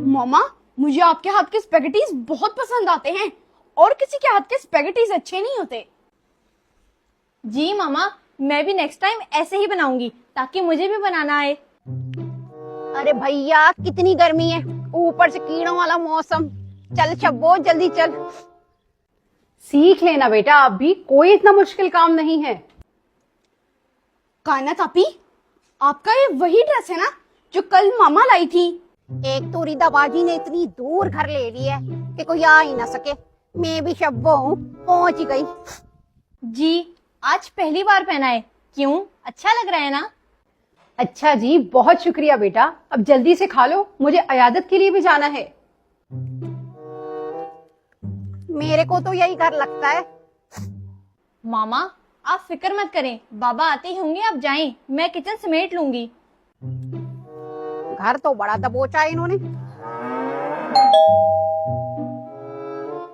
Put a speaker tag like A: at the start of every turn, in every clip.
A: मामा, मुझे आपके हाथ के स्पेगेटीज बहुत पसंद आते हैं और किसी के हाथ के स्पेगेटीज अच्छे नहीं होते।
B: जी मामा, मैं भी नेक्स्ट टाइम ऐसे ही बनाऊंगी ताकि मुझे भी बनाना आए।
C: अरे भैया कितनी गर्मी है, ऊपर से कीड़ों वाला मौसम। चल शब्बो जल्दी चल।
D: सीख लेना बेटा, आप भी कोई इतना मुश्किल काम नहीं है।
A: कायनात आपी, आपका ये वही ड्रेस है ना जो कल मामा लाई थी?
C: एक तो रिदाबाजी ने इतनी दूर घर ले ली है कि कोई आ ही ना सके। मैं भी शब्बो हूँ, पहुंच ही गई।
B: जी, आज पहली बार पहना है। क्यों, अच्छा लग रहा है ना?
D: अच्छा जी, बहुत शुक्रिया बेटा। अब जल्दी से खा लो, मुझे अयादत के लिए भी जाना है।
C: मेरे को तो यही घर लगता है।
B: मामा, आप फिक्र मत करें, बाबा आते ही होंगे, आप जाएं, मैं किचन समेट लूंगी।
C: घर तो बड़ा दबोचा है इन्होंने।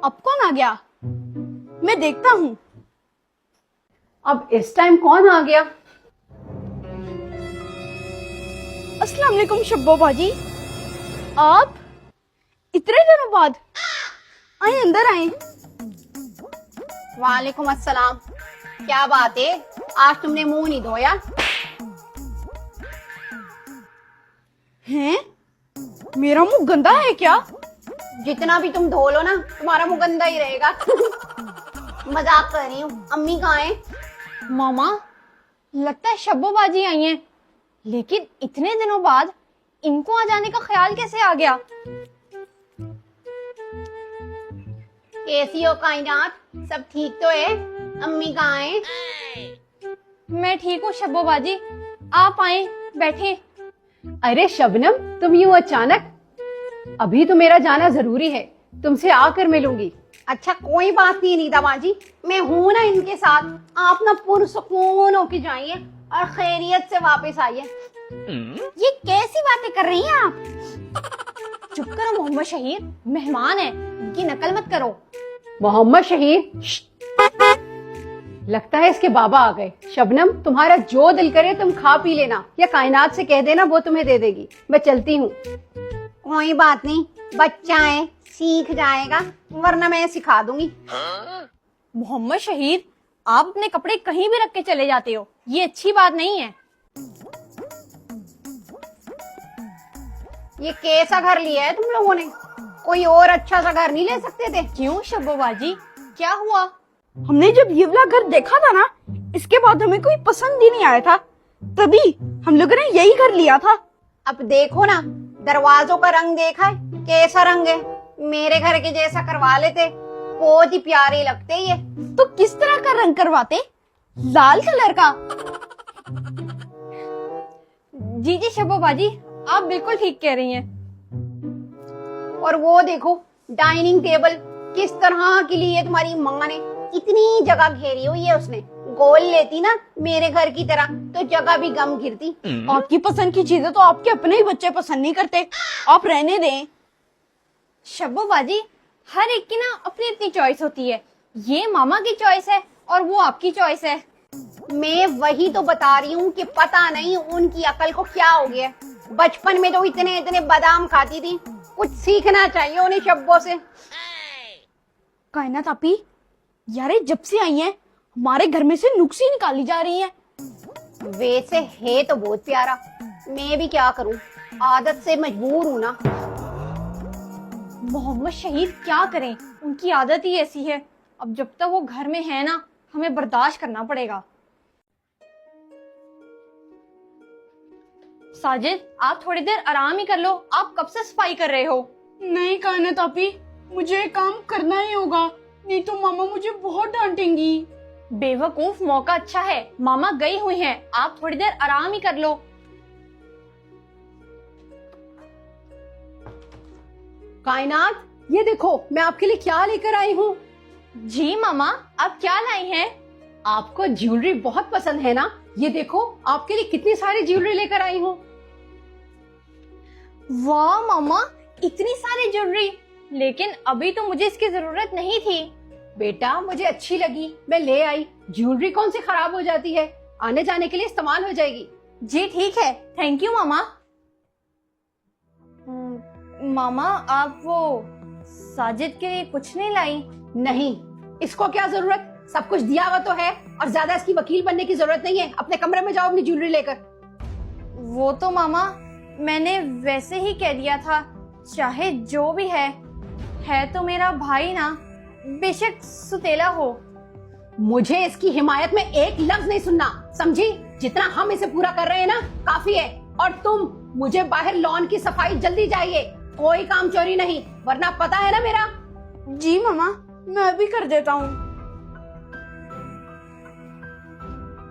A: अब कौन आ गया? मैं देखता हूँ।
D: अब इस टाइम कौन आ गया?
A: अस्सलाम वालेकुम शब्बो बाजी, आप इतने दिनों बाद आए, अंदर आए।
C: वालेकुम अस्सलाम। क्या बात है, आज तुमने मुंह नहीं धोया?
A: हैं? मेरा मुंह गंदा है क्या?
C: जितना भी तुम धो लो ना, तुम्हारा मुंह गंदा ही रहेगा। मजाक कर रही हूँ। अम्मी कहाँ है?
B: मामा, लगता है शब्बोबाजी आई हैं, लेकिन इतने दिनों बाद इनको आ जाने का ख्याल कैसे आ गया?
C: कैसी हो कायनात, सब ठीक तो है? अम्मी कहाँ है?
B: मैं ठीक हूँ शब्बोबाजी, आप आए, बैठे।
D: अरे शबनम, तुम यूं अचानक? अभी तो मेरा जाना जरूरी है, तुमसे आकर मिलूंगी।
C: अच्छा कोई बात नहीं नीदाबाजी, मैं हूं ना इनके साथ। आप ना पुरसुकून होके जाइए और खैरियत से वापस आइए।
B: ये कैसी बातें कर रही हैं आप? चुप करो मोहम्मद शहीद, मेहमान है, इनकी नकल मत करो।
D: मोहम्मद शहीद, लगता है इसके बाबा आ गए। शबनम, तुम्हारा जो दिल करे तुम खा पी लेना, या कायनात से कह देना, वो तुम्हें दे देगी। मैं चलती हूँ।
C: कोई बात नहीं, बच्चा है, सीख जाएगा, वरना मैं सिखा दूंगी।
B: मोहम्मद शहीद, आप अपने कपड़े कहीं भी रख के चले जाते हो, ये अच्छी बात नहीं है।
C: ये कैसा घर लिया है तुम लोगों ने? कोई और अच्छा सा घर नहीं ले सकते थे?
B: क्यों शब्बोबाजी, क्या हुआ?
A: हमने जब ये वाला घर देखा था ना, इसके बाद हमें कोई पसंद ही नहीं आया था, तभी हम लोगों ने यही घर लिया था।
C: अब देखो ना, दरवाजों का रंग देखा है, कैसा रंग है? मेरे घर के जैसा करवा लेते, बहुत ही प्यारे लगते ये।
A: तो किस तरह का रंग करवाते? लाल कलर का?
B: जी जी शब्बोबाजी, आप बिल्कुल ठीक कह रही हैं।
C: और वो देखो डाइनिंग टेबल, किस तरह की ली है तुम्हारी माँ ने। इतनी जगह घेरी हुई है उसने। गोल लेती ना मेरे घर की तरह तो जगह भी गम घिरती।
A: आपकी पसंद की चीजें तो आपके अपने ही बच्चे पसंद नहीं करते, आप रहने दें।
B: शब्बोबाजी, हर एक की ना अपनी अपनी चॉइस होती है। ये मामा की चॉइस है और वो आपकी चॉइस है।
C: मैं वही तो बता रही हूँ कि पता नहीं उनकी अकल को क्या हो गया। बचपन में तो इतने इतने बादाम खाती थी, कुछ सीखना चाहिए उन्हें शब्बों से।
A: कायनात आपी, यारे जब से आई हैं हमारे घर में से नुक्सी निकाली जा रही हैं।
C: वैसे है तो बहुत प्यारा, मैं भी क्या करूं, आदत से मजबूर हूं ना।
B: मोहम्मद शहीद क्या करें, उनकी आदत ही ऐसी है। अब जब तक वो घर में है ना, हमें बर्दाश्त करना पड़ेगा। साजिद, आप थोड़ी देर आराम ही कर लो, आप कब से सफाई कर रहे हो?
A: नहीं कायनात आपी, मुझे ये काम करना ही होगा, नहीं तो मामा मुझे बहुत डांटेंगी।
B: बेवकूफ, मौका अच्छा है, मामा गई हुई हैं, आप थोड़ी देर आराम ही कर लो।
D: कायनात, ये देखो मैं आपके लिए क्या लेकर आई हूँ।
B: जी मामा, आप क्या लाई हैं?
D: आपको ज्वेलरी बहुत पसंद है ना, ये देखो आपके लिए कितनी सारी ज्वेलरी लेकर आई हूँ।
B: वाह मामा, इतनी सारी ज्वेलरी, लेकिन अभी तो मुझे इसकी जरूरत नहीं थी।
D: बेटा मुझे अच्छी लगी, मैं ले आई। ज्वेलरी कौन सी खराब हो जाती है, आने जाने के लिए इस्तेमाल हो जाएगी।
B: जी ठीक है, थैंक यू मामा। मामा आप वो साजिद के लिए कुछ नहीं लाई?
C: नहीं, इसको क्या जरूरत, सब कुछ दिया हुआ तो है, और ज्यादा इसकी वकील बनने की जरूरत नहीं है। अपने कमरे में जाओ अपनी ज्वेलरी लेकर।
B: वो तो मामा मैंने वैसे ही कह दिया था, चाहे जो भी है तो मेरा भाई ना, बेशक सुतेला हो।
C: मुझे इसकी हिमायत में एक लफ्ज नहीं सुनना, समझी? जितना हम इसे पूरा कर रहे हैं ना, काफी है। और तुम, मुझे बाहर लॉन की सफाई जल्दी चाहिए, कोई काम चोरी नहीं, वरना पता है ना मेरा।
A: जी मामा, मैं अभी कर देता हूँ।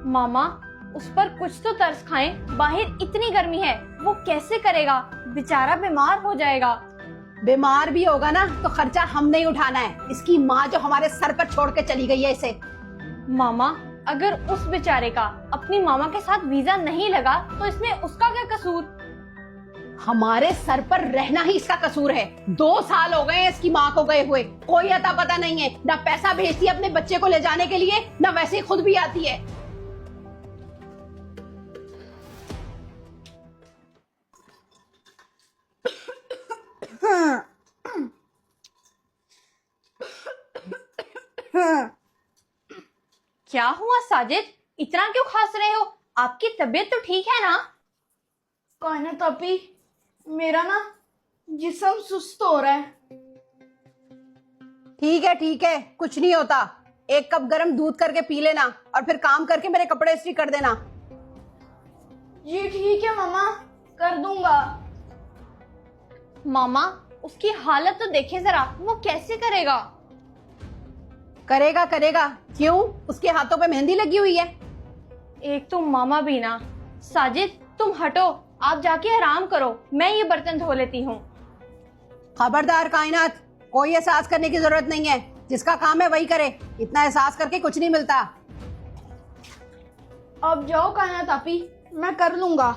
B: मामा उस पर कुछ तो तरस खाएं, बाहर इतनी गर्मी है, वो कैसे करेगा? बेचारा बीमार हो जाएगा।
C: बीमार भी होगा ना तो खर्चा हम नहीं उठाना है, इसकी माँ जो हमारे सर पर छोड़ के चली गई है इसे।
B: मामा अगर उस बेचारे का अपनी मामा के साथ वीजा नहीं लगा तो इसमें उसका क्या कसूर?
C: हमारे सर पर रहना ही इसका कसूर है। 2 साल हो गए हैं इसकी माँ को गए हुए, कोई अता पता नहीं है, ना पैसा भेजती है अपने बच्चे को ले जाने के लिए, ना वैसे ही खुद भी आती है।
B: क्या हुआ साजिद, इतना क्यों खांस रहे हो? आपकी तबीयत तो ठीक है ना?
A: कायनात आपी, मेरा ना जिस्म सुस्त हो रहा है।
C: ठीक है, कुछ नहीं होता। 1 कप गर्म दूध करके पी लेना, और फिर काम करके मेरे कपड़े इस्त्री कर देना।
A: जी ठीक है मामा, कर दूंगा।
B: मामा उसकी हालत तो देखे जरा, वो कैसे करेगा?
C: करेगा, क्यों? उसके हाथों पे मेहंदी लगी हुई है।
B: एक तो मामा भी ना। साजिद तुम हटो, आप जाके आराम करो, मैं ये बर्तन धो लेती हूँ।
C: खबरदार कायनात, कोई एहसास करने की जरूरत नहीं है, जिसका काम है वही करे, इतना एहसास करके कुछ नहीं मिलता।
A: अब जाओ कायनात आपी, मैं कर लूंगा।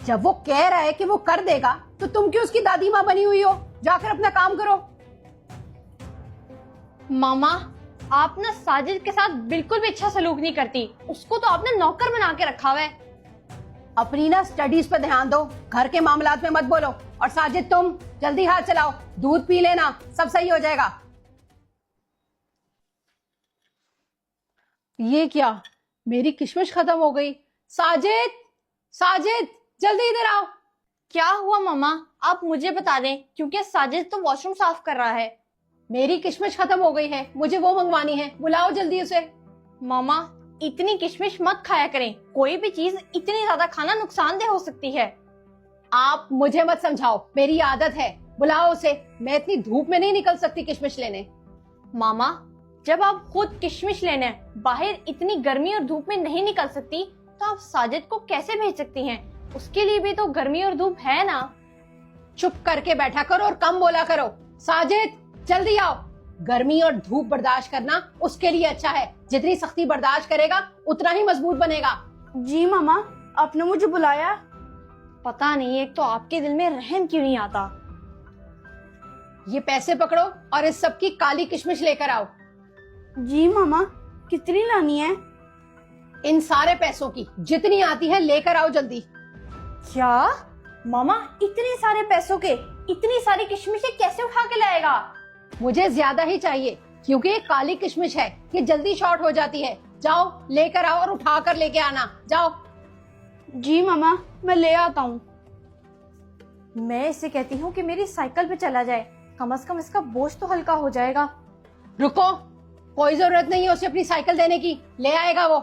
C: जब वो कह रहा है कि वो कर देगा, तो तुम क्यों उसकी दादी माँ बनी हुई हो? जाकर अपना काम करो।
B: मामा आप ना साजिद के साथ बिल्कुल भी अच्छा सलूक नहीं करती, उसको तो आपने नौकर बना के रखा हुआ है।
C: अपनी ना स्टडीज पे ध्यान दो, घर के मामलात में मत बोलो। और साजिद तुम जल्दी हाथ चलाओ, दूध पी लेना, सब सही हो जाएगा। ये क्या, मेरी किशमिश खत्म हो गई। साजिद जल्दी इधर आओ।
B: क्या हुआ मामा, आप मुझे बता दें, क्योंकि साजिद तो वॉशरूम साफ कर रहा है।
C: मेरी किशमिश खत्म हो गई है, मुझे वो मंगवानी है, बुलाओ जल्दी उसे।
B: मामा इतनी किशमिश मत खाया करें, कोई भी चीज इतनी ज्यादा खाना नुकसानदेह हो सकती है।
C: आप मुझे मत समझाओ, मेरी आदत है, बुलाओ उसे। मैं इतनी धूप में नहीं निकल सकती किशमिश लेने।
B: मामा जब आप खुद किशमिश लेने बाहर इतनी गर्मी और धूप में नहीं निकल सकती, तो आप साजिद को कैसे भेज सकती हैं? उसके लिए भी तो गर्मी और धूप है ना।
C: चुप करके बैठा करो और कम बोला करो। साजिद जल्दी आओ। गर्मी और धूप बर्दाश्त करना उसके लिए अच्छा है, जितनी सख्ती बर्दाश्त करेगा उतना ही मजबूत बनेगा।
A: जी मामा, आपने मुझे बुलाया?
B: पता नहीं, एक तो आपके दिल में रहम क्यों नहीं आता।
C: ये पैसे पकड़ो और इस सब की काली किशमिश लेकर आओ।
A: जी मामा, कितनी लानी है?
C: इन सारे पैसों की जितनी आती है लेकर आओ जल्दी।
B: क्या मामा, इतने सारे पैसों के इतनी सारी किशमिशें कैसे उठा के लाएगा?
C: मुझे ज्यादा ही चाहिए, क्योंकि ये काली किशमिश है, ये जल्दी शॉर्ट हो जाती है। जाओ लेकर आओ और उठा कर लेके आना, जाओ।
A: जी मामा, मैं ले आता हूँ।
B: मैं इसे कहती हूँ कि मेरी साइकिल पे चला जाए, कम से कम इसका बोझ तो हल्का हो जाएगा।
C: रुको, कोई जरूरत नहीं है उसे अपनी साइकिल देने की, ले आएगा वो।